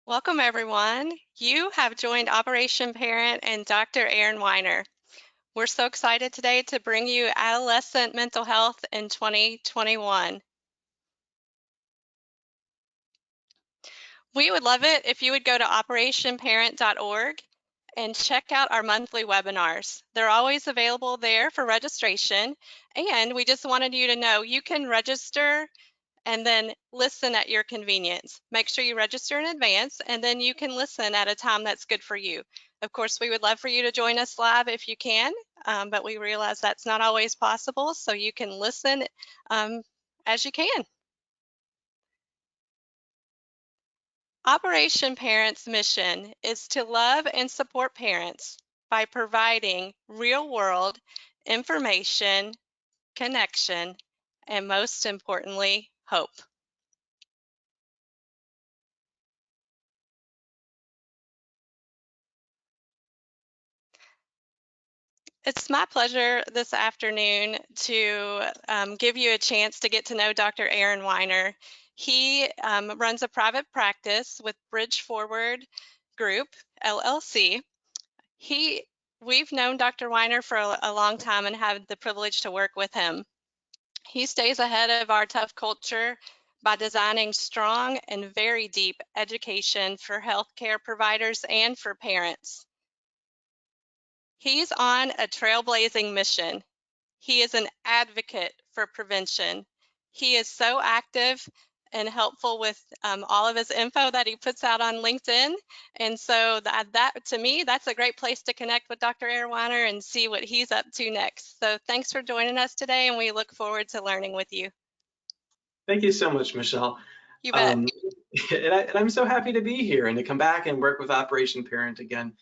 Welcome, everyone. You have joined Operation Parent and Dr. Aaron Weiner. We're so excited today to bring you adolescent mental health in 2021. We would love it if you would go to operationparent.org and check out our monthly webinars. They're always available there for registration. And we just wanted you to know you can register and then listen at your convenience. Make sure you register in advance, and then you can listen at a time that's good for you. Of course, we would love for you to join us live if you can, but we realize that's not always possible, so you can listen as you can. Operation Parent's mission is to love and support parents by providing real-world information, connection, and most importantly, hope. It's my pleasure this afternoon to give you a chance to get to know Dr. Aaron Weiner. He runs a private practice with Bridge Forward Group, LLC. We've known Dr. Weiner for a long time and had the privilege to work with him. He stays ahead of our tough culture by designing strong and very deep education for healthcare providers and for parents. He's on a trailblazing mission. He is an advocate for prevention. He is so active and helpful with all of his info that he puts out on LinkedIn. And so that to me, that's a great place to connect with Dr. Aaron Weiner and see what he's up to next. So thanks for joining us today, and we look forward to learning with you. Thank you so much, Michelle. You bet. And I'm so happy to be here and to come back and work with Operation Parent again.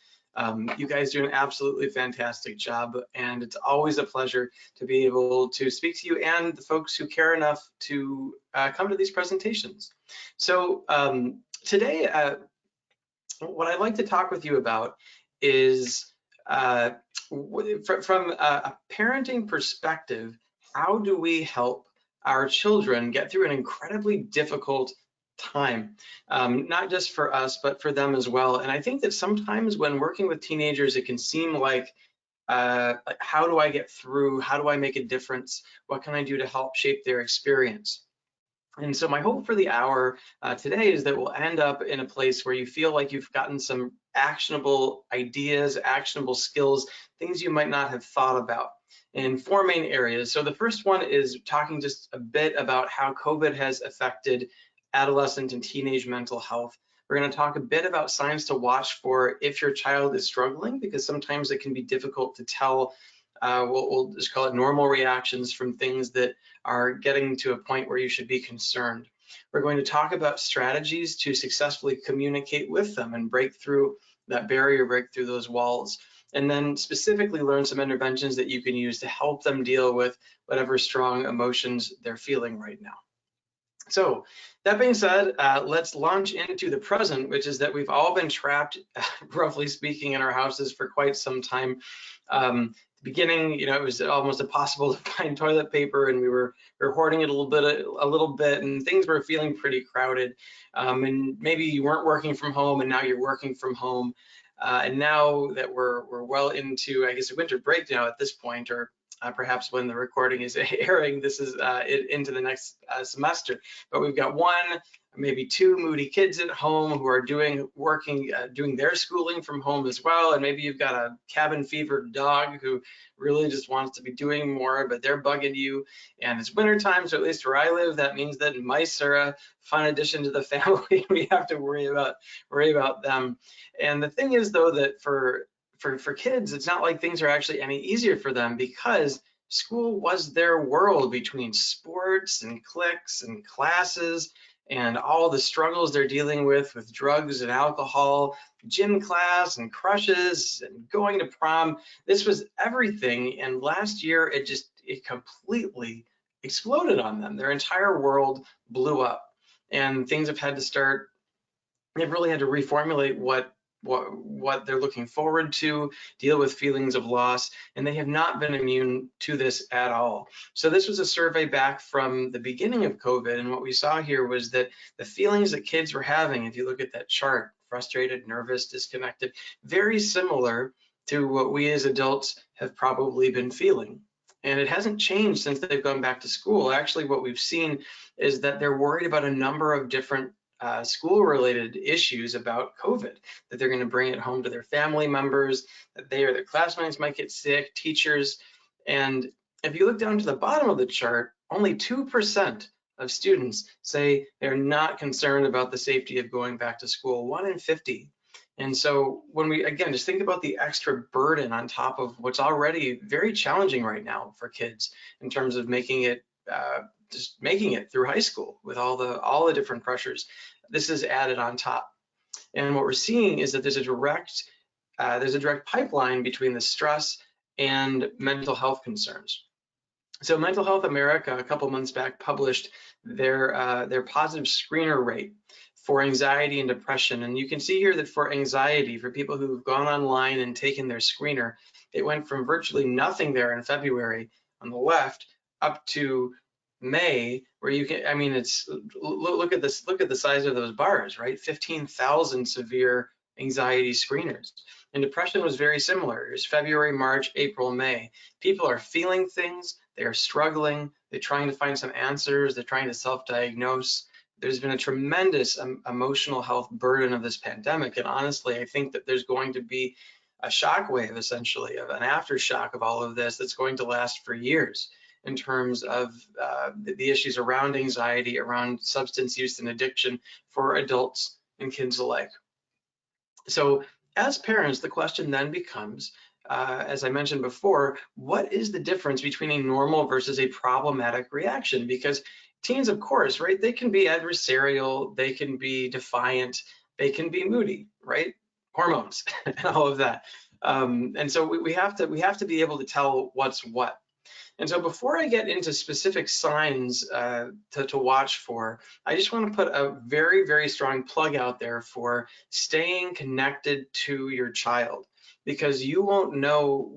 You guys do an absolutely fantastic job, and it's always a pleasure to be able to speak to you and the folks who care enough to come to these presentations. So today, what I'd like to talk with you about is from a parenting perspective, how do we help our children get through an incredibly difficult time, not just for us, but for them as well. And I think that sometimes when working with teenagers, it can seem like how do I get through? How do I make a difference? What can I do to help shape their experience? And so my hope for the hour today is that we'll end up in a place where you feel like you've gotten some actionable ideas, actionable skills, things you might not have thought about in four main areas. So the first one is talking just a bit about how COVID has affected adolescent and teenage mental health. We're going to talk a bit about signs to watch for if your child is struggling, because sometimes it can be difficult to tell. We'll just call it normal reactions from things that are getting to a point where you should be concerned. We're going to talk about strategies to successfully communicate with them and break through that barrier, break through those walls, and then specifically learn some interventions that you can use to help them deal with whatever strong emotions they're feeling right now. So that being said, let's launch into the present, which is that we've all been trapped, roughly speaking, in our houses for quite some time. Beginning, it was almost impossible to find toilet paper, and we were hoarding it a little bit, and things were feeling pretty crowded. And maybe you weren't working from home, and now you're working from home. And now that we're well into, I guess, a winter break now at this point, or perhaps when the recording is airing, this is into the next semester. But we've got one, maybe two moody kids at home who are doing their schooling from home as well. And maybe you've got a cabin fevered dog who really just wants to be doing more, but they're bugging you. And it's wintertime, so at least where I live, that means that mice are a fun addition to the family. We have to worry about them. And the thing is, though, that for kids, it's not like things are actually any easier for them, because school was their world between sports and cliques and classes and all the struggles they're dealing with drugs and alcohol, gym class and crushes and going to prom. This was everything. And last year, it completely exploded on them. Their entire world blew up, and things have had to start. They've really had to reformulate what what they're looking forward to, deal with feelings of loss, and they have not been immune to this at all. So this was a survey back from the beginning of COVID, and what we saw here was that the feelings that kids were having, if you look at that chart, frustrated, nervous, disconnected, very similar to what we as adults have probably been feeling. And it hasn't changed since they've gone back to school. Actually, what we've seen is that they're worried about a number of different school-related issues about COVID, that they're going to bring it home to their family members, that they or their classmates might get sick, teachers. And if you look down to the bottom of the chart, only 2% of students say they're not concerned about the safety of going back to school, 1 in 50. And so when we, again, just think about the extra burden on top of what's already very challenging right now for kids in terms of making it just making it through high school with all the different pressures. This is added on top. And what we're seeing is that there's a direct pipeline between the stress and mental health concerns. So Mental Health America a couple months back published their positive screener rate for anxiety and depression. And you can see here that for anxiety, for people who've gone online and taken their screener, it went from virtually nothing there in February on the left up to May, where you can, I mean, it's, look at this, look at the size of those bars, right? 15,000 severe anxiety screeners. And depression was very similar. It was February, March, April, May. People are feeling things, they are struggling, they're trying to find some answers, they're trying to self-diagnose. There's been a tremendous emotional health burden of this pandemic. And honestly, I think that there's going to be a shockwave, essentially, of an aftershock of all of this that's going to last for years in terms of the issues around anxiety, around substance use and addiction for adults and kids alike. So as parents, the question then becomes, as I mentioned before, what is the difference between a normal versus a problematic reaction? Because teens, of course, right, they can be adversarial, they can be defiant, they can be moody, right? Hormones and all of that. And so we have to be able to tell what's what. And so before I get into specific signs to watch for, I just want to put a very, very strong plug out there for staying connected to your child, because you won't know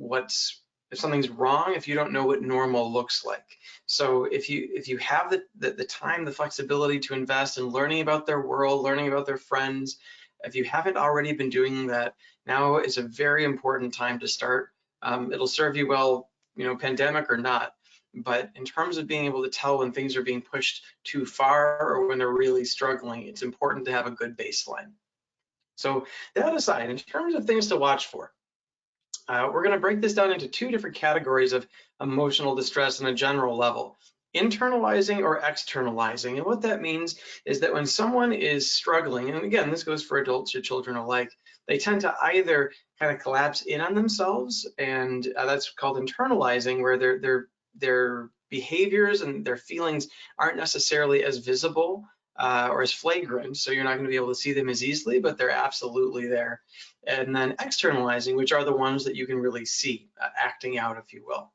if something's wrong if you don't know what normal looks like. So if you have the time, the flexibility to invest in learning about their world, learning about their friends, if you haven't already been doing that, now is a very important time to start. It'll serve you well, pandemic or not. But in terms of being able to tell when things are being pushed too far or when they're really struggling, it's important to have a good baseline. So that aside, in terms of things to watch for, we're going to break this down into two different categories of emotional distress on a general level: internalizing or externalizing. And what that means is that when someone is struggling, and again, this goes for adults or children alike, they tend to either kind of collapse in on themselves, and that's called internalizing, where their behaviors and their feelings aren't necessarily as visible or as flagrant, so you're not going to be able to see them as easily, but they're absolutely there. And then externalizing, which are the ones that you can really see acting out, if you will.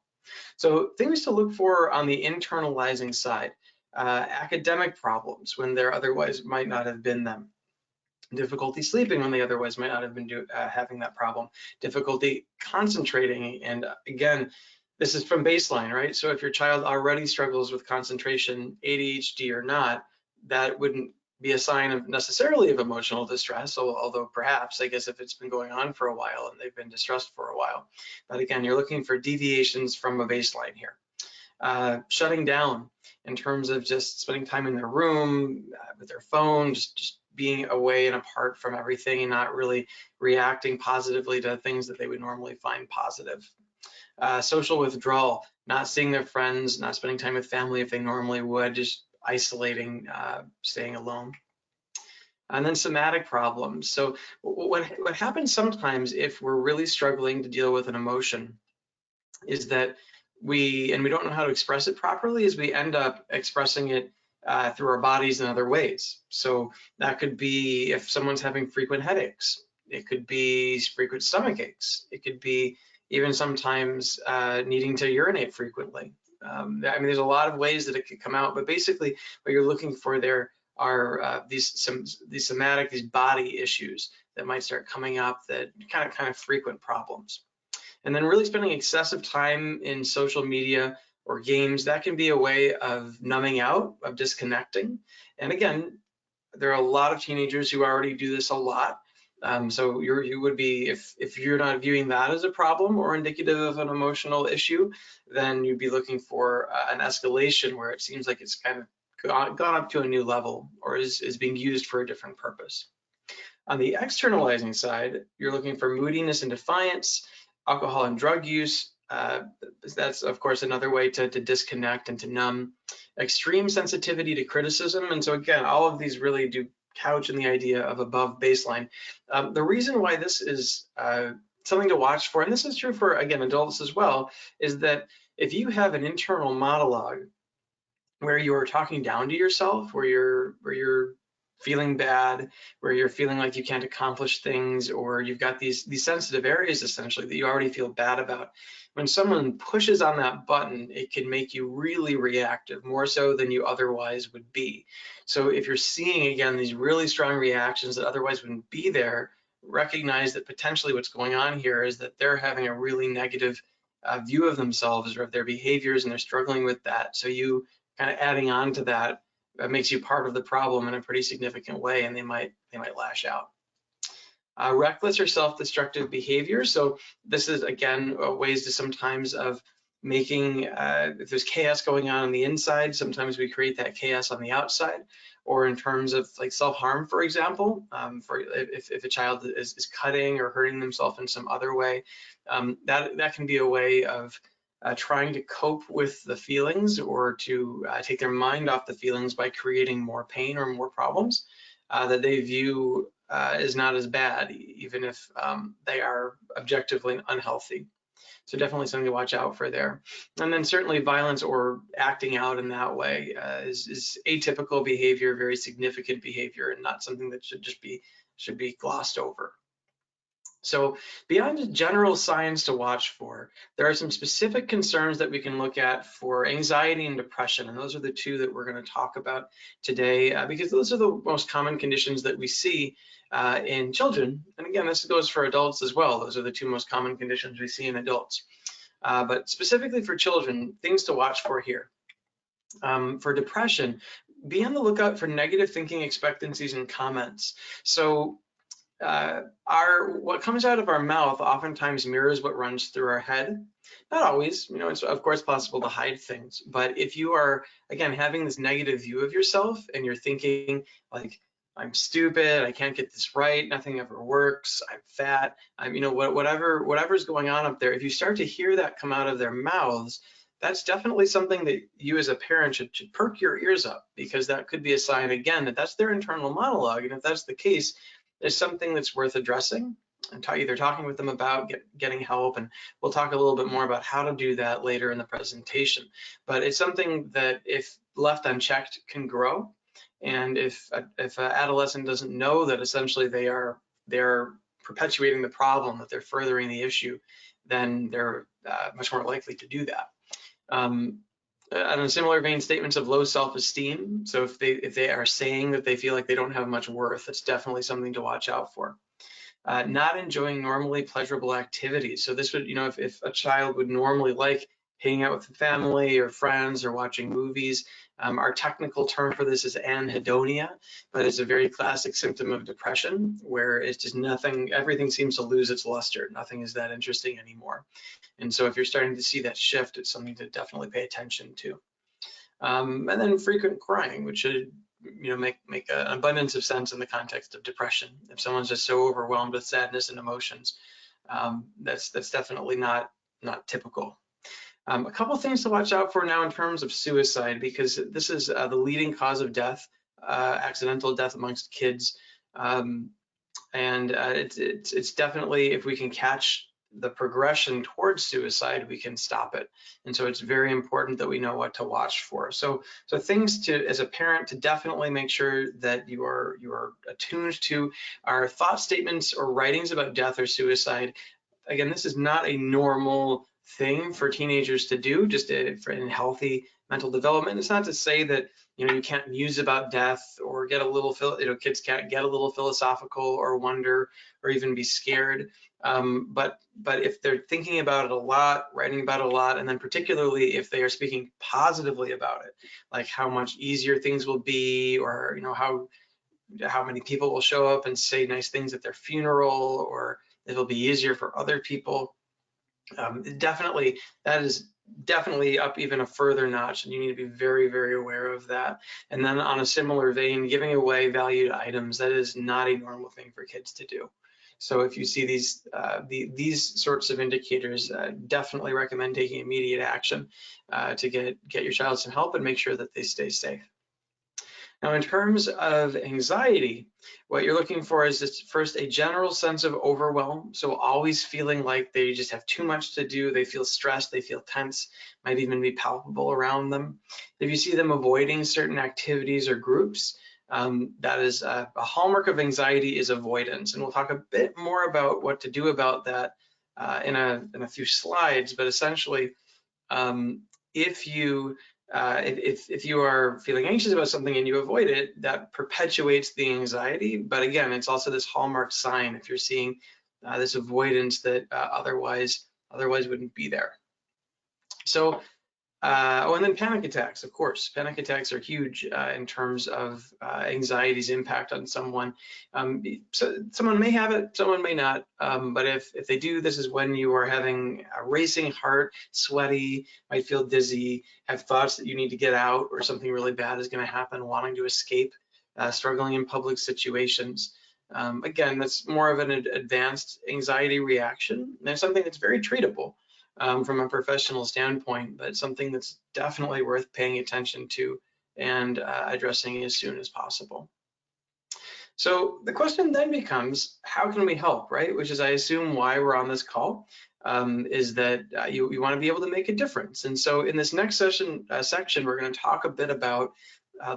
So things to look for on the internalizing side: academic problems when there otherwise might not have been them, difficulty sleeping when they otherwise might not have been having that problem, difficulty concentrating. And again, this is from baseline, right? So if your child already struggles with concentration, ADHD or not, that wouldn't be a sign of necessarily of emotional distress, although perhaps, I guess, if it's been going on for a while and they've been distressed for a while. But again, you're looking for deviations from a baseline here. Shutting down in terms of just spending time in their room with their phone, just being away and apart from everything and not really reacting positively to things that they would normally find positive. Social withdrawal, not seeing their friends, not spending time with family if they normally would, just isolating, staying alone. And then somatic problems. So what happens sometimes if we're really struggling to deal with an emotion is that we don't know how to express it properly, is we end up expressing it through our bodies in other ways. So that could be if someone's having frequent headaches, it could be frequent stomach aches, it could be even sometimes needing to urinate frequently. I mean, there's a lot of ways that it could come out, but basically what you're looking for there are these body issues that might start coming up, that kind of frequent problems. And then really spending excessive time in social media or games, that can be a way of numbing out, of disconnecting. And again, there are a lot of teenagers who already do this a lot. So you would be, if you're not viewing that as a problem or indicative of an emotional issue, then you'd be looking for an escalation where it seems like it's kind of gone up to a new level or is being used for a different purpose. On the externalizing side, you're looking for moodiness and defiance, alcohol and drug use. That's, of course, another way to disconnect and to numb. Extreme sensitivity to criticism. And so, again, all of these really do couch in the idea of above baseline. The reason why this is something to watch for, and this is true for, again, adults as well, is that if you have an internal monologue where you're talking down to yourself, where you're feeling bad, where you're feeling like you can't accomplish things, or you've got these sensitive areas essentially that you already feel bad about. When someone pushes on that button, it can make you really reactive, more so than you otherwise would be. So if you're seeing, again, these really strong reactions that otherwise wouldn't be there, recognize that potentially what's going on here is that they're having a really negative view of themselves or of their behaviors, and they're struggling with that. So you kind of adding on to that makes you part of the problem in a pretty significant way, and they might lash out. Reckless or self-destructive behavior. So this is, again, ways to sometimes of making, if there's chaos going on the inside, sometimes we create that chaos on the outside, or in terms of like self-harm, for example, for if a child is cutting or hurting themselves in some other way, that can be a way of trying to cope with the feelings or to take their mind off the feelings by creating more pain or more problems that they view is not as bad, even if they are objectively unhealthy. So definitely something to watch out for there. And then certainly violence or acting out in that way is atypical behavior, very significant behavior, and not something that should be glossed over. So beyond general signs to watch for, there are some specific concerns that we can look at for anxiety and depression, and those are the two that we're going to talk about today because those are the most common conditions that we see in children. And again, this goes for adults as well. Those are the two most common conditions we see in adults. But specifically for children, things to watch for here. For depression, be on the lookout for negative thinking expectancies and comments. So what comes out of our mouth oftentimes mirrors what runs through our head. Not always, it's of course possible to hide things, but if you are, again, having this negative view of yourself and you're thinking like, I'm stupid, I can't get this right, nothing ever works, I'm fat, whatever's going on up there, if you start to hear that come out of their mouths, that's definitely something that you as a parent should perk your ears up, because that could be a sign, again, that that's their internal monologue. And if that's the case, there's something that's worth addressing and either talking with them about, getting help, and we'll talk a little bit more about how to do that later in the presentation. But it's something that, if left unchecked, can grow. And if an adolescent doesn't know that essentially they're perpetuating the problem, that they're furthering the issue, then they're much more likely to do that. On a similar vein, statements of low self-esteem. So if they are saying that they feel like they don't have much worth, it's definitely something to watch out for. Not enjoying normally pleasurable activities. So this would, if a child would normally like hanging out with family or friends or watching movies. Our technical term for this is anhedonia, but it's a very classic symptom of depression, where it's just everything seems to lose its luster. Nothing is that interesting anymore. And so if you're starting to see that shift, it's something to definitely pay attention to. And then frequent crying, which should make an abundance of sense in the context of depression. If someone's just so overwhelmed with sadness and emotions, that's definitely not typical. A couple things to watch out for now in terms of suicide, because this is the leading cause of death, accidental death amongst kids. It's definitely, if we can catch the progression towards suicide, we can stop it. And so it's very important that we know what to watch for. So things to, as a parent, to definitely make sure that you are attuned to our thought statements or writings about death or suicide. Again, this is not a normal thing for teenagers to do, just in healthy mental development. It's not to say that you can't muse about death or get a little kids can't get a little philosophical or wonder or even be scared. But if they're thinking about it a lot, writing about it a lot, and then particularly if they are speaking positively about it, like how much easier things will be, or how many people will show up and say nice things at their funeral, or it'll be easier for other people. Definitely, that is definitely up even a further notch, and you need to be very, very aware of that. And then on a similar vein, giving away valued items, that is not a normal thing for kids to do. So if you see these sorts of indicators, definitely recommend taking immediate action to get your child some help and make sure that they stay safe. Now, in terms of anxiety, what you're looking for is just first a general sense of overwhelm. So always feeling like they just have too much to do. They feel stressed, they feel tense, might even be palpable around them. If you see them avoiding certain activities or groups, that is a hallmark of anxiety is avoidance. And we'll talk a bit more about what to do about that in a few slides, but essentially, if you if you are feeling anxious about something and you avoid it, that perpetuates the anxiety. But again, it's also this hallmark sign if you're seeing this avoidance that otherwise wouldn't be there. So oh, and then panic attacks, of course. Panic attacks are huge in terms of anxiety's impact on someone. So someone may have it, someone may not. But if they do, this is when you are having a racing heart, sweaty, might feel dizzy, have thoughts that you need to get out or something really bad is going to happen, wanting to escape, struggling in public situations. Again, that's more of an advanced anxiety reaction, and it's something that's very treatable. From a professional standpoint, but something that's definitely worth paying attention to and addressing as soon as possible. So the question then becomes, how can we help, right? Which is, I assume, why we're on this call, is that you want to be able to make a difference. And so in this next section, we're going to talk a bit about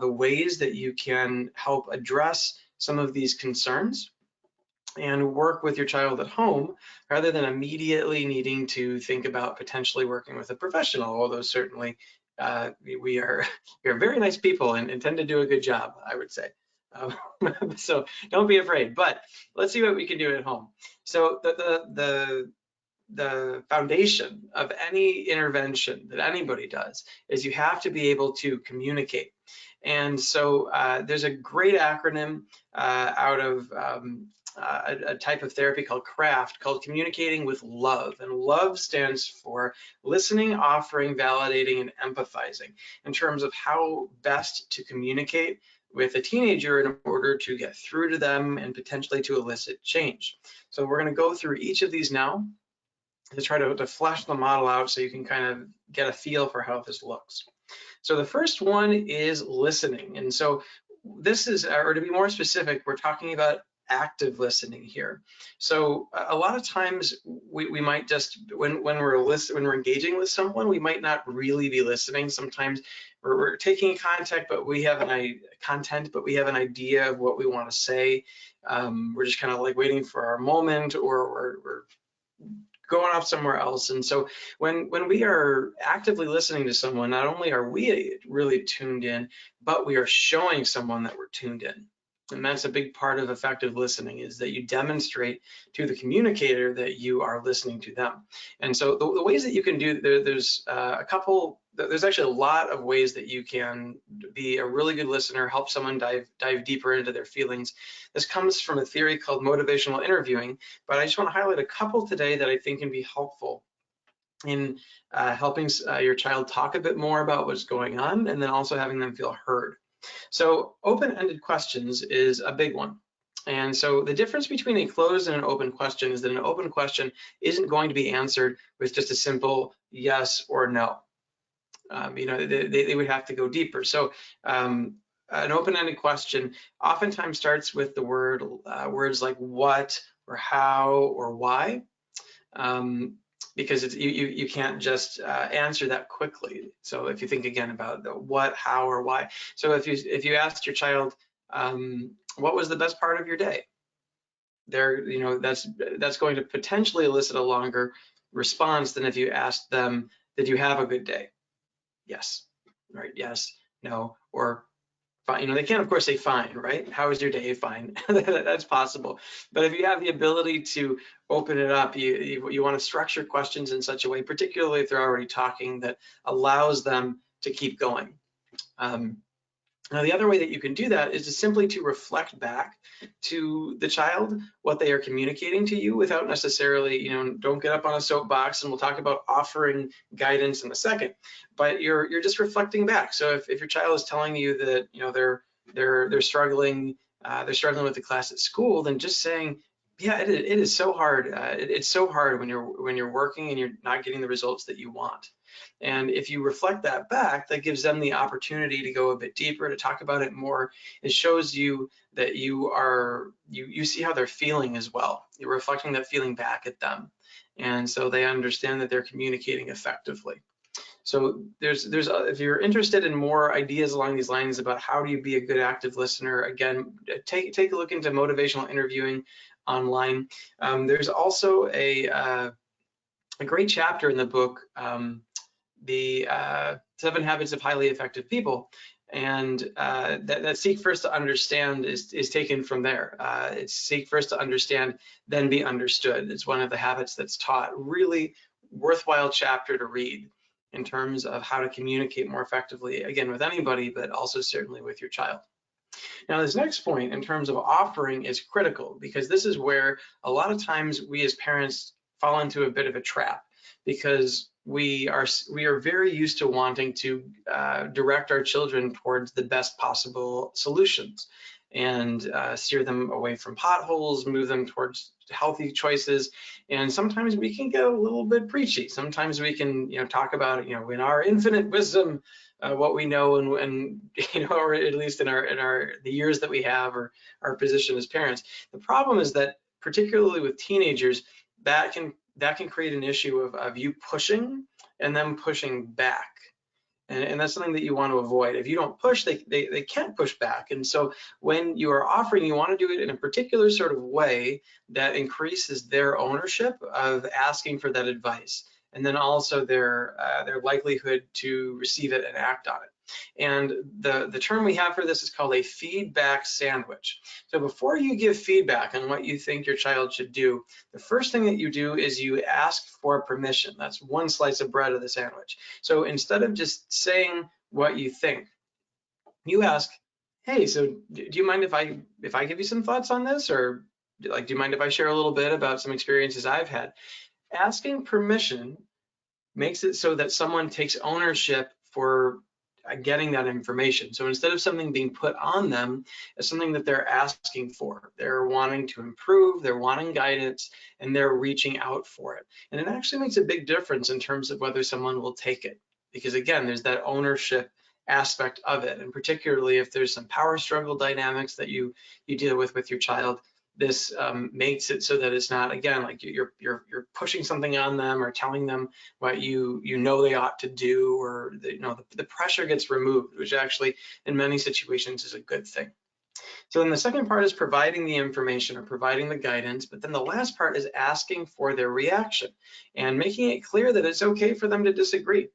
the ways that you can help address some of these concerns and work with your child at home rather than immediately needing to think about potentially working with a professional, although certainly we are very nice people and tend to do a good job, I would say. So don't be afraid, but let's see what we can do at home. So the foundation of any intervention that anybody does is you have to be able to communicate. And so there's a great acronym out of a type of therapy called CRAFT, called Communicating with Love. And love stands for listening, offering, validating, and empathizing in terms of how best to communicate with a teenager in order to get through to them and potentially to elicit change. So we're going to go through each of these now to try to flesh the model out so you can kind of get a feel for how this looks. So the first one is listening. And so this is, or to be more specific, we're talking about active listening here. So a lot of times we might just, when we're engaging with someone, we might not really be listening. Sometimes we're taking content, but we have an idea of what we want to say. We're just kind of like waiting for our moment, or we're going off somewhere else. And so when we are actively listening to someone, not only are we really tuned in, but we are showing someone that we're tuned in. And that's a big part of effective listening, is that you demonstrate to the communicator that you are listening to them. And so the ways that you can do, there's actually a lot of ways that you can be a really good listener, help someone dive deeper into their feelings. This comes from a theory called motivational interviewing, but I just want to highlight a couple today that I think can be helpful in helping your child talk a bit more about what's going on, and then also having them feel heard. So open-ended questions is a big one. And so the difference between a closed and an open question is that an open question isn't going to be answered with just a simple yes or no. They would have to go deeper. So an open-ended question oftentimes starts with the words like what or how or why. Because you can't just answer that quickly. So if you think again about the what, how, or why. So if you asked your child, what was the best part of your day? That's going to potentially elicit a longer response than if you asked them, did you have a good day? Yes. right? Yes, no, or fine. You know, they can't, of course, say fine, right? How was your day? Fine. That's possible. But if you have the ability to open it up, you want to structure questions in such a way, particularly if they're already talking, that allows them to keep going. Now, the other way that you can do that is simply to reflect back to the child what they are communicating to you without necessarily, you know, don't get up on a soapbox, and we'll talk about offering guidance in a second, but you're just reflecting back. So if your child is telling you that, you know, they're struggling, they're struggling with the class at school, then just saying, yeah, it is so hard. It's so hard when you're working and you're not getting the results that you want. And if you reflect that back, that gives them the opportunity to go a bit deeper, to talk about it more. It shows you that you see how they're feeling as well. You're reflecting that feeling back at them. And so they understand that they're communicating effectively. So if you're interested in more ideas along these lines about how do you be a good active listener, again, take a look into motivational interviewing online. There's also a great chapter in the book, the 7 Habits of Highly Effective People, and that seek first to understand is taken from there. It's seek first to understand, then be understood. It's one of the habits that's taught. Really worthwhile chapter to read in terms of how to communicate more effectively, again, with anybody, but also certainly with your child. Now, this next point in terms of offering is critical, because this is where a lot of times we as parents fall into a bit of a trap, because we are very used to wanting to direct our children towards the best possible solutions and steer them away from potholes, move them towards healthy choices. And sometimes we can get a little bit preachy. Sometimes we can, you know, talk about, you know, in our infinite wisdom, what we know, and you know, or at least in the years that we have, or our position as parents. The problem is that, particularly with teenagers, that can create an issue of you pushing and them pushing back. And that's something that you want to avoid. If you don't push, they can't push back. And so when you are offering, you want to do it in a particular sort of way that increases their ownership of asking for that advice, and then also their likelihood to receive it and act on it. And the term we have for this is called a feedback sandwich. So before you give feedback on what you think your child should do, the first thing that you do is you ask for permission. That's one slice of bread of the sandwich. So instead of just saying what you think, you ask, hey, so do you mind if I give you some thoughts on this? Or like, do you mind if I share a little bit about some experiences I've had? Asking permission makes it so that someone takes ownership for getting that information. So instead of something being put on them, it's something that they're asking for. They're wanting to improve, they're wanting guidance, and they're reaching out for it. And it actually makes a big difference in terms of whether someone will take it. Because again, there's that ownership aspect of it. And particularly if there's some power struggle dynamics that you deal with your child, this makes it so that it's not, again, like you're pushing something on them or telling them what you know they ought to do, or the pressure gets removed, which actually in many situations is a good thing. So then the second part is providing the information or providing the guidance, but then the last part is asking for their reaction and making it clear that it's okay for them to disagree.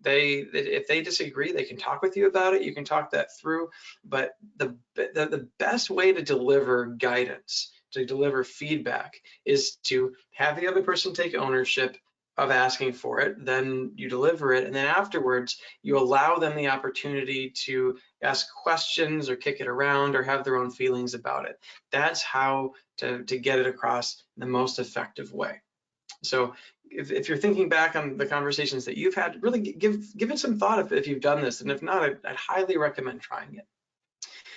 If they disagree, they can talk with you about it. You can talk that through. But the best way to deliver guidance, to deliver feedback, is to have the other person take ownership of asking for it. Then you deliver it, and then afterwards you allow them the opportunity to ask questions or kick it around or have their own feelings about it. That's how to get it across the most effective way. So if you're thinking back on the conversations that you've had, really give it some thought if you've done this, and if not, I'd highly recommend trying it.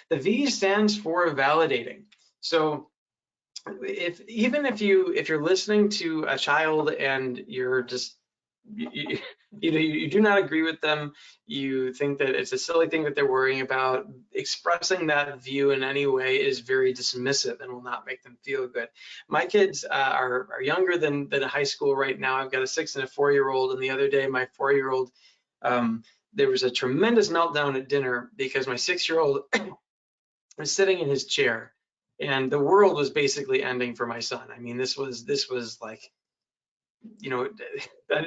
The V stands for validating. So even if you're listening to a child and you're just you do not agree with them, you think that it's a silly thing that they're worrying about, expressing that view in any way is very dismissive and will not make them feel good. My kids are younger than high school right now. I've got a 6 and a 4-year-old, and the other day my 4-year-old, there was a tremendous meltdown at dinner because my 6-year-old was sitting in his chair and the world was basically ending for my son. I mean, this was like you know,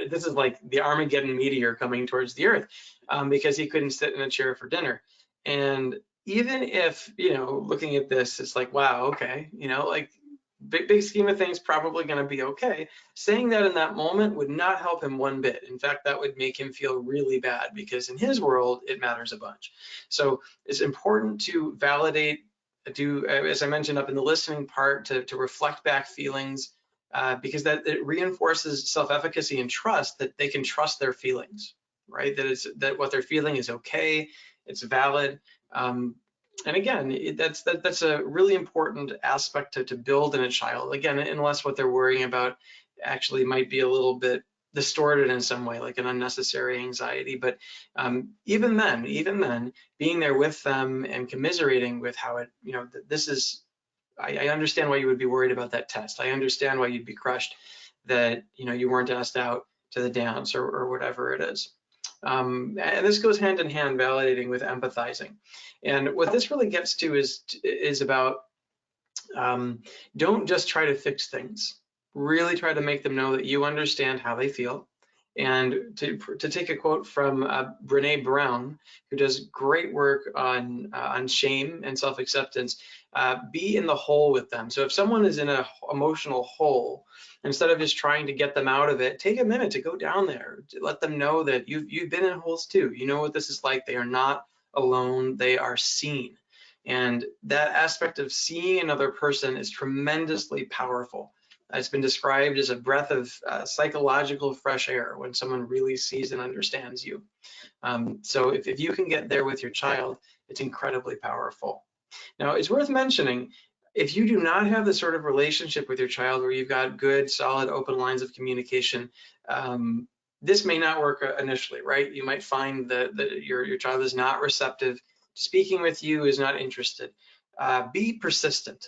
this is like the Armageddon meteor coming towards the Earth, because he couldn't sit in a chair for dinner. And even if, you know, looking at this, it's like, wow, okay, you know, like big scheme of things, probably going to be okay. Saying that in that moment would not help him one bit. In fact, that would make him feel really bad, because in his world, it matters a bunch. So it's important to validate, as I mentioned up in the listening part, to reflect back feelings, because that it reinforces self-efficacy and trust, that they can trust their feelings, right? That what they're feeling is okay, it's valid. And again, that's a really important aspect to build in a child. Again, unless what they're worrying about actually might be a little bit distorted in some way, like an unnecessary anxiety. But even then, being there with them and commiserating with how it, you know, this is, I understand why you would be worried about that test. I understand why you'd be crushed that, you know, you weren't asked out to the dance, or whatever it is. And this goes hand in hand, validating with empathizing. And what this really gets to is about, don't just try to fix things. Really try to make them know that you understand how they feel. And to take a quote from Brene Brown, who does great work on shame and self-acceptance, be in the hole with them. So if someone is in an emotional hole, instead of just trying to get them out of it, take a minute to go down there. To let them know that you've been in holes too. You know what this is like. They are not alone. They are seen. And that aspect of seeing another person is tremendously powerful. It's been described as a breath of psychological fresh air when someone really sees and understands you. So if you can get there with your child, it's incredibly powerful. Now, it's worth mentioning, if you do not have the sort of relationship with your child where you've got good, solid, open lines of communication, this may not work initially, right? You might find that your child is not receptive to speaking with you, is not interested. Be persistent.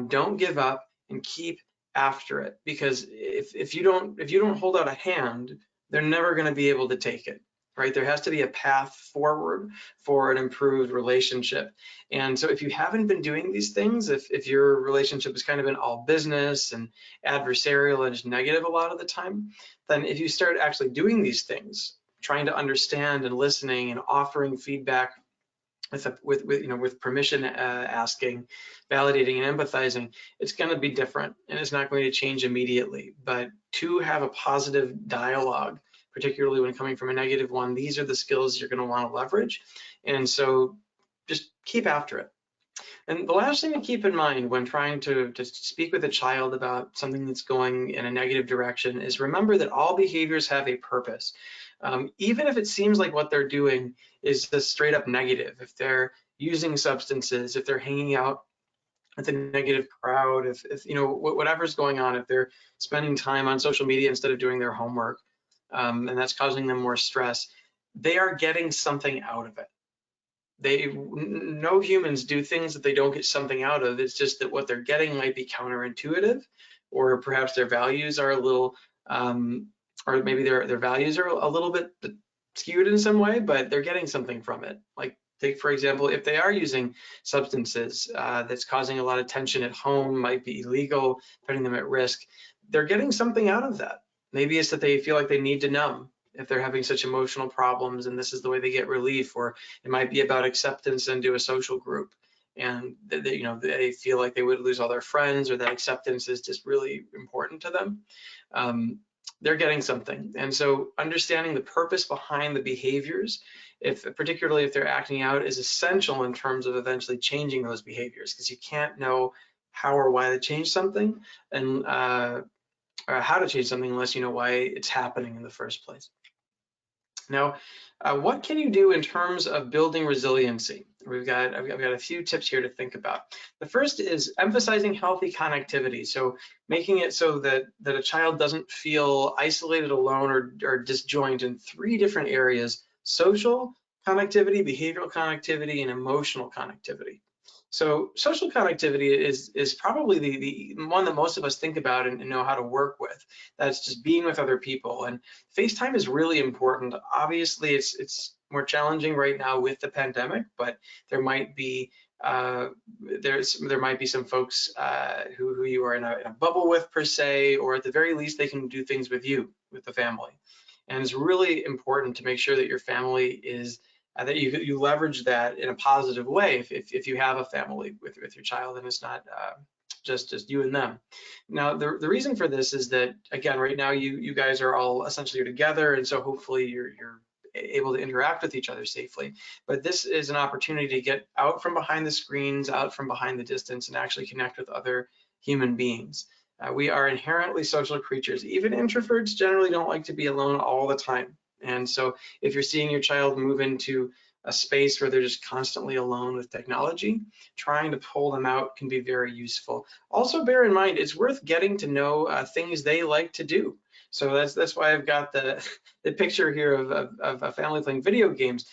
Don't give up, and keep after it, because if you don't hold out a hand, they're never going to be able to take it, right? There has to be a path forward for an improved relationship. And so if you haven't been doing these things, if your relationship has kind of been all business and adversarial and just negative a lot of the time, then if you start actually doing these things, trying to understand and listening and offering feedback with permission, asking, validating, and empathizing, it's going to be different, and it's not going to change immediately. But to have a positive dialogue, particularly when coming from a negative one, these are the skills you're going to want to leverage. And so just keep after it. And the last thing to keep in mind when trying to speak with a child about something that's going in a negative direction is remember that all behaviors have a purpose. Even if it seems like what they're doing is just straight up negative, if they're using substances, if they're hanging out with a negative crowd, if you know, whatever's going on, if they're spending time on social media instead of doing their homework, and that's causing them more stress, they are getting something out of it. No humans do things that they don't get something out of. It's just that what they're getting might be counterintuitive, or perhaps their values are a little, or maybe their values are a little bit skewed in some way, but they're getting something from it. Like, take for example, if they are using substances that's causing a lot of tension at home, might be illegal, putting them at risk, they're getting something out of that. Maybe it's that they feel like they need to numb if they're having such emotional problems, and this is the way they get relief. Or it might be about acceptance into a social group, and they feel like they would lose all their friends, or that acceptance is just really important to them. They're getting something. And so understanding the purpose behind the behaviors, particularly if they're acting out, is essential in terms of eventually changing those behaviors, because you can't know how or why to change something, and or how to change something unless you know why it's happening in the first place. Now, what can you do in terms of building resiliency? I've got a few tips here to think about. The first is emphasizing healthy connectivity. So making it so that a child doesn't feel isolated, alone, or disjoint in 3 different areas: social connectivity, behavioral connectivity, and emotional connectivity. So social connectivity is probably the one that most of us think about and know how to work with. That's just being with other people. And FaceTime is really important. Obviously, it's more challenging right now with the pandemic, but there might be there might be some folks who you are in a bubble with per se, or at the very least they can do things with you, with the family. And it's really important to make sure that your family is that you leverage that in a positive way if you have a family with your child and it's not just you and them. Now, the reason for this is that, again, right now you guys are all essentially together, and so hopefully you're able to interact with each other safely. But this is an opportunity to get out from behind the screens, out from behind the distance, and actually connect with other human beings. We are inherently social creatures. Even introverts generally don't like to be alone all the time. And so if you're seeing your child move into a space where they're just constantly alone with technology, trying to pull them out can be very useful. Also bear in mind, it's worth getting to know things they like to do. So that's why I've got the picture here of a family playing video games.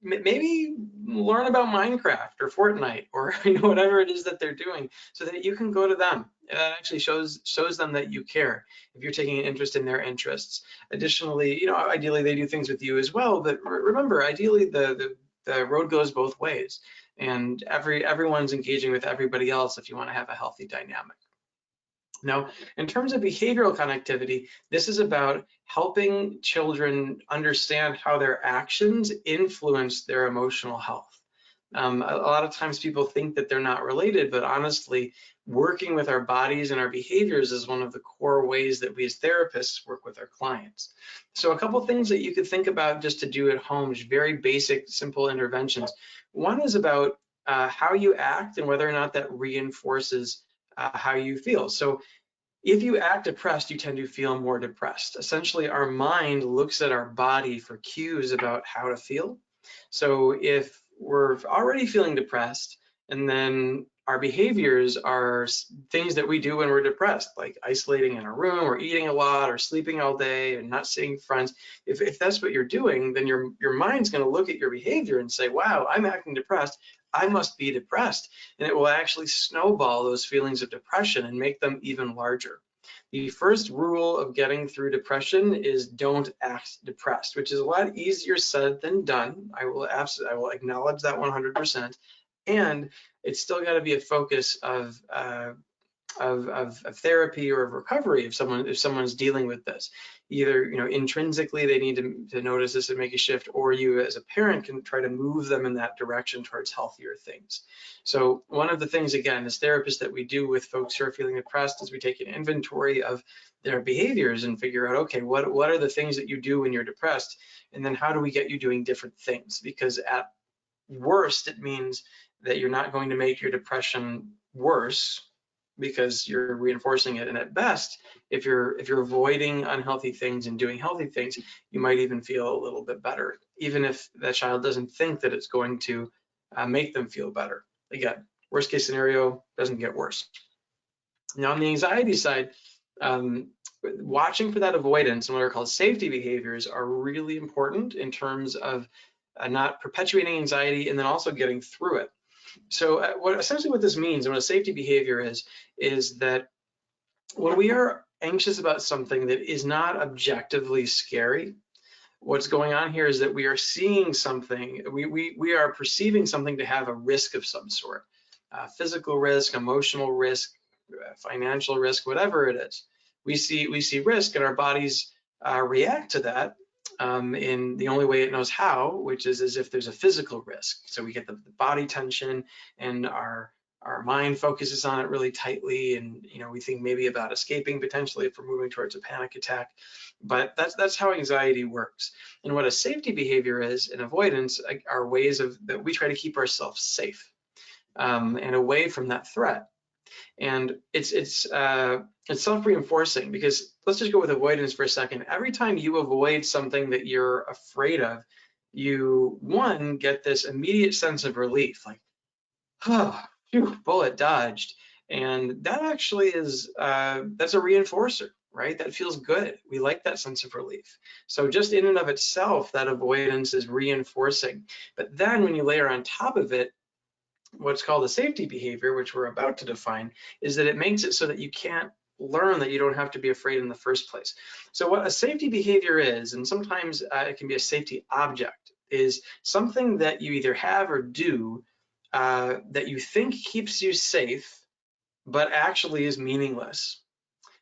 Maybe learn about Minecraft or Fortnite or whatever it is that they're doing, so that you can go to them. That actually shows them that you care if you're taking an interest in their interests. Additionally, ideally they do things with you as well, but remember, ideally the road goes both ways, and everyone's engaging with everybody else if you want to have a healthy dynamic. Now, in terms of behavioral connectivity, this is about helping children understand how their actions influence their emotional health. A lot of times people think that they're not related, but honestly, working with our bodies and our behaviors is one of the core ways that we as therapists work with our clients. So a couple things that you could think about just to do at home, just very basic, simple interventions. One is about how you act and whether or not that reinforces how you feel. So if you act depressed, you tend to feel more depressed. Essentially, our mind looks at our body for cues about how to feel. So if we're already feeling depressed, and then our behaviors are things that we do when we're depressed, like isolating in a room or eating a lot or sleeping all day and not seeing friends, if that's what you're doing, then your mind's going to look at your behavior and say, wow, I'm acting depressed. I must be depressed. And it will actually snowball those feelings of depression and make them even larger. The first rule of getting through depression is don't act depressed, which is a lot easier said than done. I will acknowledge that 100%. And it's still got to be a focus of therapy or of recovery if someone's dealing with this. Either intrinsically they need to notice this and make a shift, or you as a parent can try to move them in that direction towards healthier things. So one of the things, again, as therapists, that we do with folks who are feeling depressed is we take an inventory of their behaviors and figure out, okay, what are the things that you do when you're depressed, and then how do we get you doing different things? Because at worst, it means that you're not going to make your depression worse because you're reinforcing it. And at best, if you're avoiding unhealthy things and doing healthy things, you might even feel a little bit better, even if that child doesn't think that it's going to make them feel better. Again, worst case scenario, doesn't get worse. Now on the anxiety side, watching for that avoidance and what are called safety behaviors are really important in terms of not perpetuating anxiety and then also getting through it. So essentially what this means, and what a safety behavior is that when we are anxious about something that is not objectively scary, what's going on here is that we are seeing something, we are perceiving something to have a risk of some sort, physical risk, emotional risk, financial risk, whatever it is. We see risk, and our bodies react to that in the only way it knows how, which is as if there's a physical risk. So we get the body tension, and our mind focuses on it really tightly, and we think maybe about escaping potentially if we're moving towards a panic attack. But that's how anxiety works. And what a safety behavior is, and avoidance, are ways that we try to keep ourselves safe and away from that threat. And it's self-reinforcing, because let's just go with avoidance for a second. Every time you avoid something that you're afraid of, you, one, get this immediate sense of relief, like, oh, phew, bullet dodged. And that actually is, that's a reinforcer, right? That feels good. We like that sense of relief. So just in and of itself, that avoidance is reinforcing. But then when you layer on top of it what's called a safety behavior, which we're about to define, is that it makes it so that you can't learn that you don't have to be afraid in the first place. So what a safety behavior is, and sometimes it can be a safety object. is something that you either have or do that you think keeps you safe, but actually is meaningless.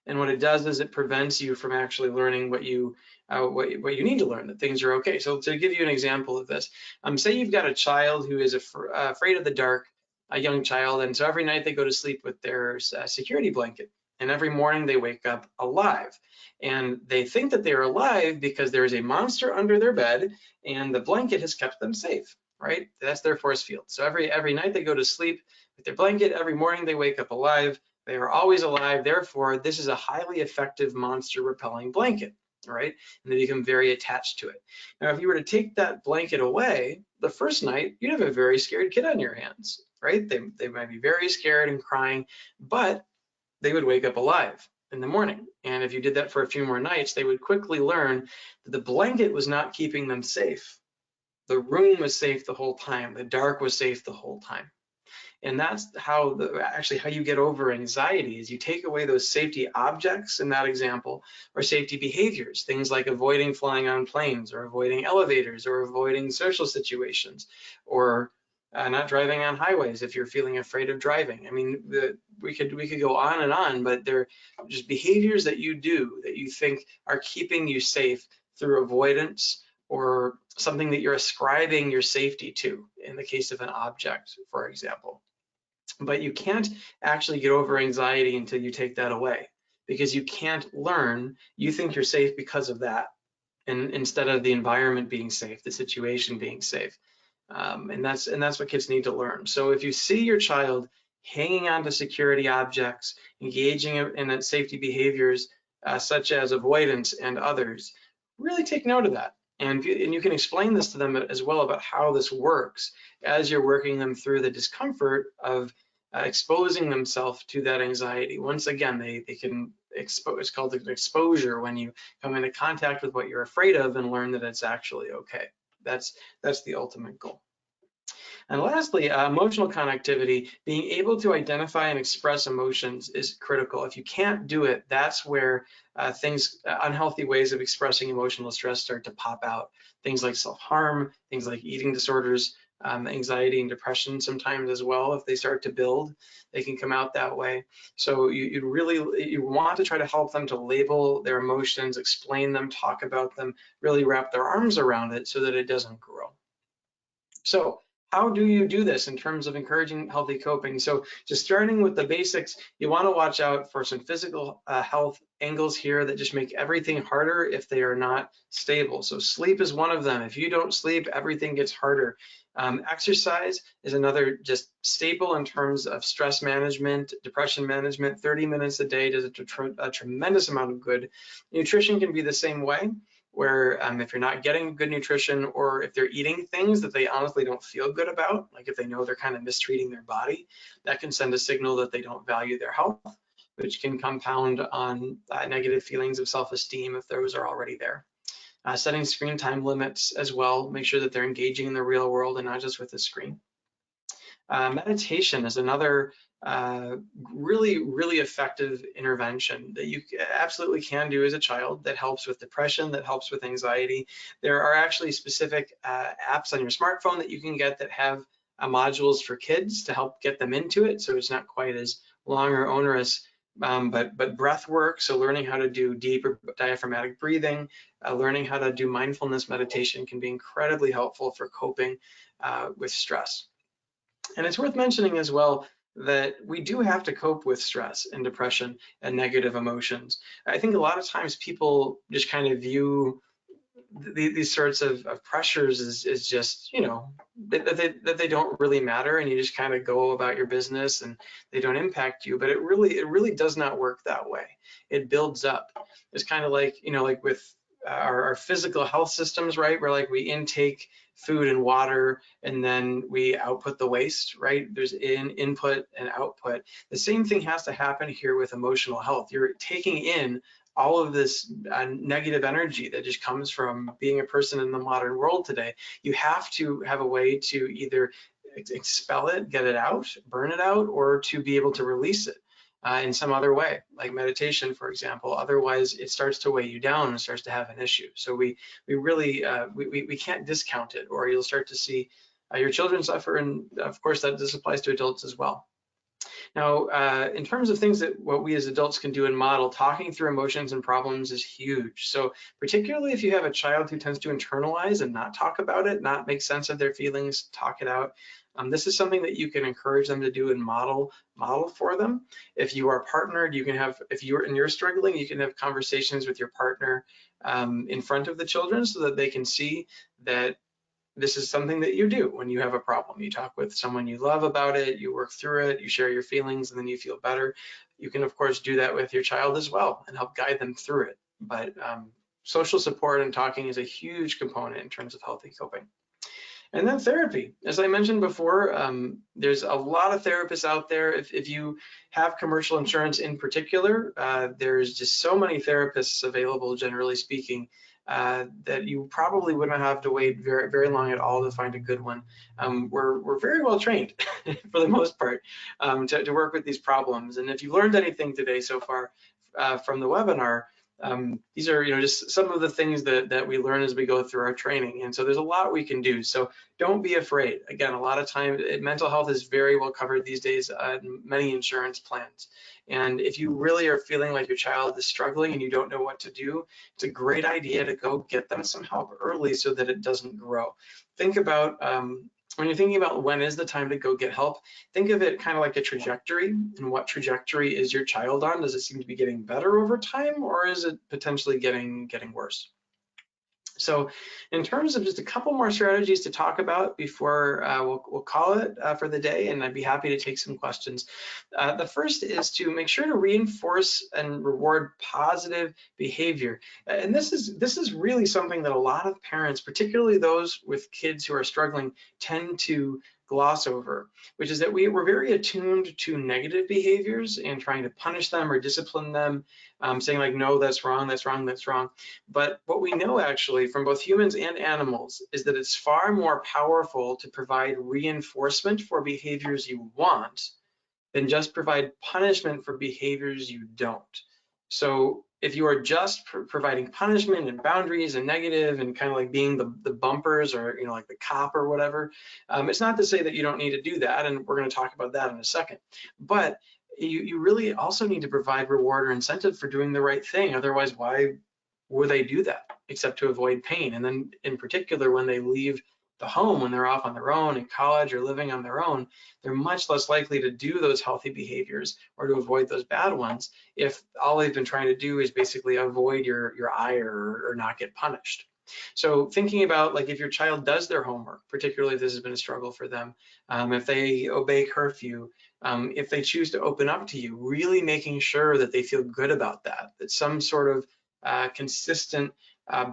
And what it does is it prevents you from actually learning what you need to learn, that things are okay. So to give you an example of this, say you've got a child who is afraid of the dark, a young child, and so every night they go to sleep with their security blanket, and every morning they wake up alive. And they think that they are alive because there is a monster under their bed, and the blanket has kept them safe, right? That's their force field. So every night they go to sleep with their blanket, every morning they wake up alive. They are always alive. Therefore, this is a highly effective monster repelling blanket, right? And they become very attached to it. Now, if you were to take that blanket away, the first night, you'd have a very scared kid on your hands, right? They might be very scared and crying, but they would wake up alive in the morning. And if you did that for a few more nights, they would quickly learn that the blanket was not keeping them safe. The room was safe the whole time. The dark was safe the whole time. And that's how actually how you get over anxiety is you take away those safety objects in that example, or safety behaviors, things like avoiding flying on planes, or avoiding elevators, or avoiding social situations, or not driving on highways if you're feeling afraid of driving. I mean, we could go on, but they're just behaviors that you do that you think are keeping you safe through avoidance, or something that you're ascribing your safety to, in the case of an object, for example. But you can't actually get over anxiety until you take that away, because you can't learn. You think you're safe because of that, and instead of the environment being safe, the situation being safe. And that's what kids need to learn. So if you see your child hanging on to security objects, engaging in safety behaviors such as avoidance and others, really take note of that. And you can explain this to them as well about how this works as you're working them through the discomfort of exposing themselves to that anxiety. Once again, they can expose. It's called an exposure, when you come into contact with what you're afraid of and learn that it's actually okay. That's the ultimate goal. And lastly, emotional connectivity, being able to identify and express emotions is critical. If you can't do it, that's where unhealthy ways of expressing emotional stress start to pop out. Things like self-harm, things like eating disorders, anxiety and depression sometimes as well. If they start to build, they can come out that way. So you want to try to help them to label their emotions, explain them, talk about them, really wrap their arms around it so that it doesn't grow. So how do you do this in terms of encouraging healthy coping? So just starting with the basics, you want to watch out for some physical health angles here that just make everything harder if they are not stable. So sleep is one of them. If you don't sleep, everything gets harder. Exercise is another just staple in terms of stress management, depression management. 30 minutes a day does a tremendous amount of good. Nutrition can be the same way, where if you're not getting good nutrition, or if they're eating things that they honestly don't feel good about, like if they know they're kind of mistreating their body, that can send a signal that they don't value their health, which can compound on negative feelings of self-esteem if those are already there. Setting screen time limits as well, make sure that they're engaging in the real world and not just with the screen. Meditation is another really effective intervention that you absolutely can do as a child, that helps with depression, that helps with anxiety. There are actually specific apps on your smartphone that you can get that have modules for kids to help get them into it, so it's not quite as long or onerous. But breath work, so learning how to do deeper diaphragmatic breathing, learning how to do mindfulness meditation can be incredibly helpful for coping with stress. And it's worth mentioning as well that we do have to cope with stress and depression and negative emotions. I think a lot of times people just kind of view these sorts of pressures as just, that they don't really matter, and you just kind of go about your business and they don't impact you. But it really does not work that way. It builds up. It's kind of like, like with our physical health systems, right? Where like we intake food and water, and then we output the waste, right? There's input and output. The same thing has to happen here with emotional health. You're taking in all of this negative energy that just comes from being a person in the modern world today. You have to have a way to either expel it, get it out, burn it out, or to be able to release it. in some other way, like meditation, for example. Otherwise, it starts to weigh you down and starts to have an issue. So we really we can't discount it, or you'll start to see your children suffer, and of course that this applies to adults as well. Now, in terms of things that what we as adults can do and model, talking through emotions and problems is huge. So particularly if you have a child who tends to internalize and not talk about it, not make sense of their feelings, talk it out. This is something that you can encourage them to do and model for them. If you are partnered, you can have, if you're struggling, you can have conversations with your partner in front of the children so that they can see that this is something that you do when you have a problem. You talk with someone you love about it, you work through it, you share your feelings, and then you feel better. You can, of course, do that with your child as well and help guide them through it. But social support and talking is a huge component in terms of healthy coping. And then therapy. As I mentioned before, there's a lot of therapists out there. If you have commercial insurance in particular, there's just so many therapists available, generally speaking, that you probably wouldn't have to wait very, very long at all to find a good one. We're very well trained for the most part to work with these problems. And if you've learned anything today so far from the webinar, these are just some of the things that we learn as we go through our training. And so there's a lot we can do. So don't be afraid. Again, a lot of time mental health is very well covered these days in many insurance plans. And if you really are feeling like your child is struggling and you don't know what to do, it's a great idea to go get them some help early so that it doesn't grow. Think about when you're thinking about when is the time to go get help, think of it kind of like a trajectory. And what trajectory is your child on? Does it seem to be getting better over time, or is it potentially getting worse? So in terms of just a couple more strategies to talk about before we'll call it for the day, and I'd be happy to take some questions. The first is to make sure to reinforce and reward positive behavior. And this is really something that a lot of parents, particularly those with kids who are struggling, tend to gloss over, which is that we're very attuned to negative behaviors and trying to punish them or discipline them, saying like, no, that's wrong, that's wrong, that's wrong. But what we know actually from both humans and animals is that it's far more powerful to provide reinforcement for behaviors you want than just provide punishment for behaviors you don't. So if you are just providing punishment and boundaries and negative and kind of like being the bumpers or like the cop or whatever, it's not to say that you don't need to do that, and we're going to talk about that in a second. But you really also need to provide reward or incentive for doing the right thing. Otherwise, why would they do that except to avoid pain? And then in particular, when they leave the home, when they're off on their own in college or living on their own, they're much less likely to do those healthy behaviors or to avoid those bad ones if all they've been trying to do is basically avoid your ire or not get punished. So thinking about like if your child does their homework, particularly if this has been a struggle for them, if they obey curfew, if they choose to open up to you, really making sure that they feel good about that some sort of consistent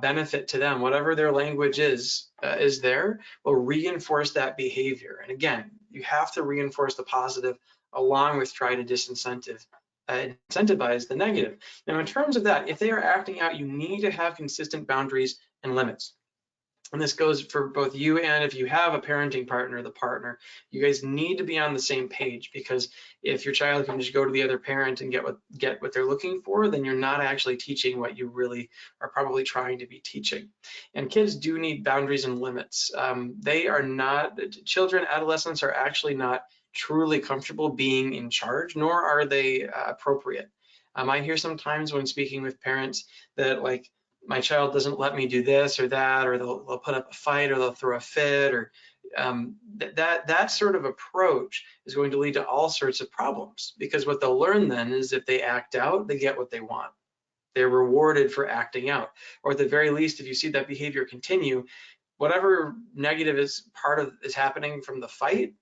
benefit to them, whatever their language is there, will reinforce that behavior. And again, you have to reinforce the positive along with try to incentivize the negative. Now, in terms of that, if they are acting out, you need to have consistent boundaries and limits. And this goes for both you and if you have a parenting partner, the partner, you guys need to be on the same page, because if your child can just go to the other parent and get what they're looking for, then you're not actually teaching what you really are probably trying to be teaching. And kids do need boundaries and limits. They are not, children, adolescents are actually not truly comfortable being in charge, nor are they appropriate. I hear sometimes when speaking with parents that like, my child doesn't let me do this or that, or they'll put up a fight, or they'll throw a fit, or that sort of approach is going to lead to all sorts of problems, because what they'll learn then is if they act out, they get what they want. They're rewarded for acting out, or at the very least, if you see that behavior continue, whatever negative is happening from the fight,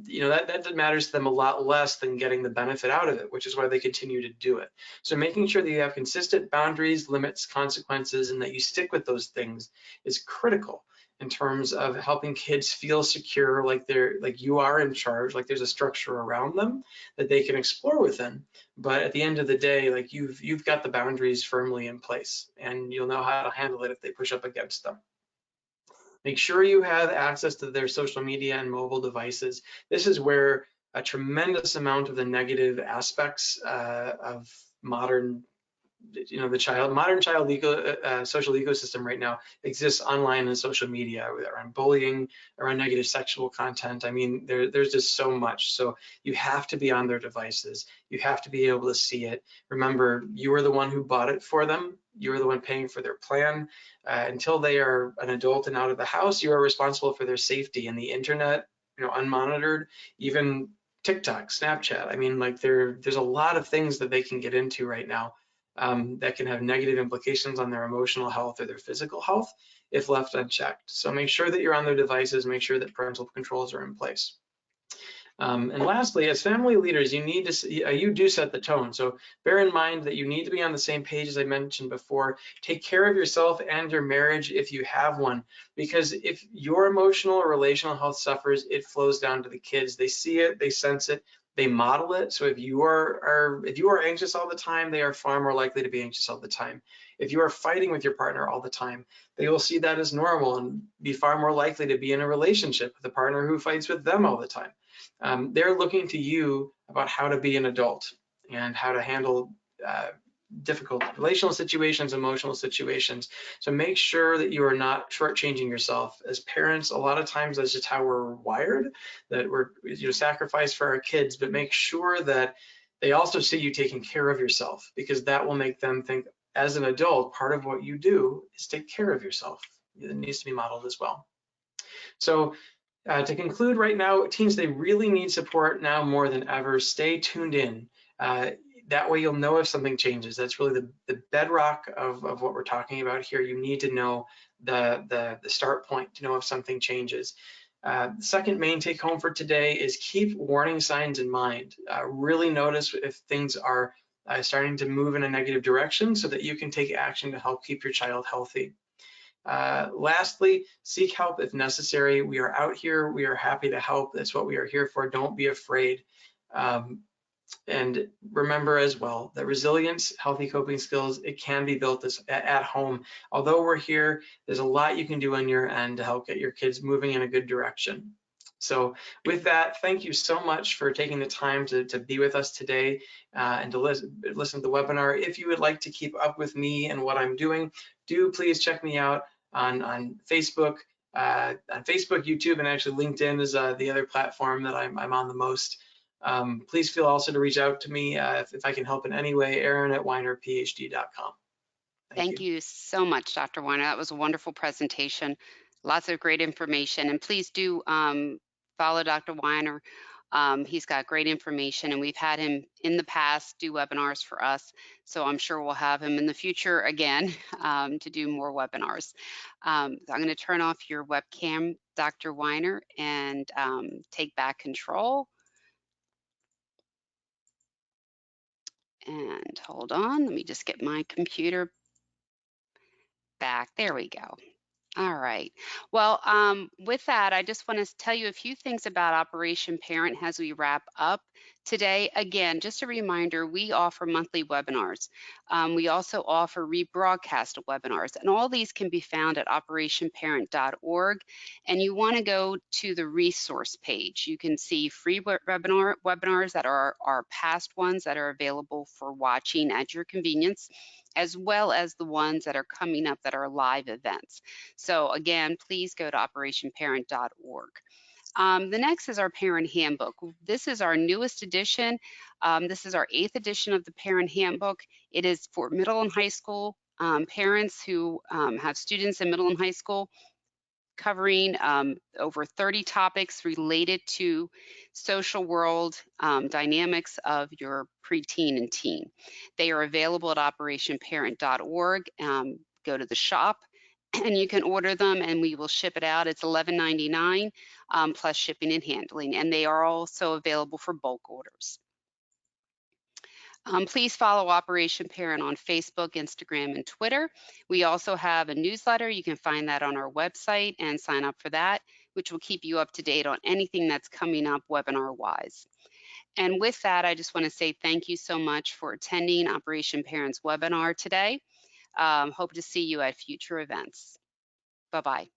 that matters to them a lot less than getting the benefit out of it, which is why they continue to do it. So making sure that you have consistent boundaries, limits, consequences, and that you stick with those things is critical in terms of helping kids feel secure, like you are in charge, like there's a structure around them that they can explore within. But at the end of the day, like you've got the boundaries firmly in place, and you'll know how to handle it if they push up against them. Make sure you have access to their social media and mobile devices. This is where a tremendous amount of the negative aspects of modern modern child social ecosystem right now exists online and social media, around bullying, around negative sexual content. I mean, there's just so much. So you have to be on their devices. You have to be able to see it. Remember, you are the one who bought it for them. You are the one paying for their plan. Until they are an adult and out of the house, you are responsible for their safety. And the internet, unmonitored, even TikTok, Snapchat. I mean, like there's a lot of things that they can get into right now, that can have negative implications on their emotional health or their physical health if left unchecked. So make sure that you're on their devices, make sure that parental controls are in place. And lastly, as family leaders, you do set the tone. So bear in mind that you need to be on the same page, as I mentioned before. Take care of yourself and your marriage if you have one, because if your emotional or relational health suffers, it flows down to the kids. They see it, they sense it, they model it. So if you are anxious all the time, they are far more likely to be anxious all the time. If you are fighting with your partner all the time, they will see that as normal and be far more likely to be in a relationship with a partner who fights with them all the time. They're looking to you about how to be an adult and how to handle difficult relational situations, emotional situations. So make sure that you are not shortchanging yourself. As parents, a lot of times that's just how we're wired, that we're sacrifice for our kids, but make sure that they also see you taking care of yourself, because that will make them think, as an adult, part of what you do is take care of yourself. It needs to be modeled as well. So to conclude right now, teens, they really need support now more than ever. Stay tuned in. That way you'll know if something changes. That's really the bedrock of what we're talking about here. You need to know the start point to know if something changes. Second main take home for today is keep warning signs in mind. Really notice if things are starting to move in a negative direction so that you can take action to help keep your child healthy. Lastly, seek help if necessary. We are out here. We are happy to help. That's what we are here for. Don't be afraid. And remember as well that resilience, healthy coping skills, it can be built at home. Although we're here, there's a lot you can do on your end to help get your kids moving in a good direction. So with that, thank you so much for taking the time to be with us today and to listen to the webinar. If you would like to keep up with me and what I'm doing, do please check me out on Facebook, YouTube, and actually LinkedIn is the other platform that I'm on the most. Please feel also to reach out to me if I can help in any way, Aaron@weinerphd.com. Thank Thank you. you so much, Dr. Weiner. That was a wonderful presentation. Lots of great information. And please do follow Dr. Weiner. He's got great information, and we've had him in the past do webinars for us. So I'm sure we'll have him in the future again to do more webinars. I'm going to turn off your webcam, Dr. Weiner, and take back control. And hold on, let me just get my computer back. There we go. All right. Well, with that, I just want to tell you a few things about Operation Parent as we wrap up today. Again, just a reminder, we offer monthly webinars. We also offer rebroadcast webinars, and all these can be found at operationparent.org. And you want to go to the resource page. You can see free webinars that are our past ones that are available for watching at your convenience, as well as the ones that are coming up that are live events. So again, please go to operationparent.org. The next is our Parent Handbook. This is our newest edition. This is our 8th edition of the Parent Handbook. It is for middle and high school parents who have students in middle and high school, covering over 30 topics related to social world dynamics of your preteen and teen. They are available at operationparent.org. Go to the shop and you can order them and we will ship it out. It's $11.99 plus shipping and handling, and they are also available for bulk orders. Please follow Operation Parent on Facebook, Instagram, and Twitter. We also have a newsletter. You can find that on our website and sign up for that, which will keep you up to date on anything that's coming up webinar-wise. And with that, I just want to say thank you so much for attending Operation Parent's webinar today. Hope to see you at future events. Bye-bye.